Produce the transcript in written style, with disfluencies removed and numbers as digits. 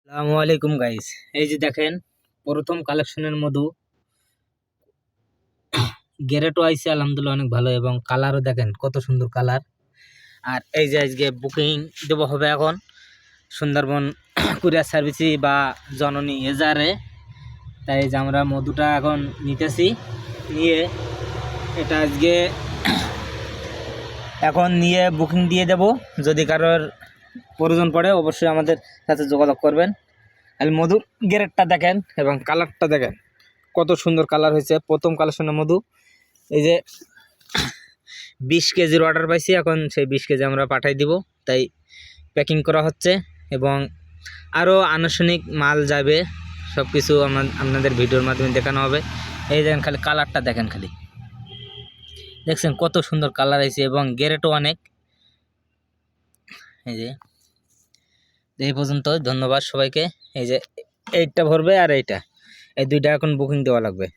আসসালামু আলাইকুম গাইস। এই যে দেখেন, প্রথম কালেকশনের মধু গ্রেটও আইছে, আলহামদুলিল্লাহ অনেক ভালো, এবং কালারও দেখেন কত সুন্দর কালার। আর এই যে আজকে বুকিং দেবো হবে এখন সুন্দরবন কুরিয়ার সার্ভিসে বা জননী এজারে। তাই যে আমরা মধুটা এখন নিতেছি, নিয়ে এটা আজকে এখন নিয়ে বুকিং দিয়ে দেব। যদি কারোর প্রয়োজন পড়ে অবশ্যই আমাদের সাথে যোগাযোগ করবেন। আর মধুর গ্রেডটা দেখেন এবং কালারটা দেখেন কত সুন্দর কালার হয়েছে। প্রথম কালেকশনের মধু। এই যে 20 কেজির অর্ডার পাইছি, এখন সেই 20 কেজি আমরা পাঠাই দিব, তাই প্যাকিং করা হচ্ছে এবং আরও আনুষ্ঠানিক মাল যাবে। সব কিছু আপনাদের ভিডিওর মাধ্যমে দেখানো হবে। এই দেখেন, খালি কালারটা দেখেন, খালি দেখছেন কত সুন্দর কালার হয়েছে এবং গ্রেডও অনেক। এই যে এই পর্যন্ত, ধন্যবাদ সবাইকে। এই যে এইটা ভরবে আর এই দুইটা এখন বুকিং দেওয়া লাগবে।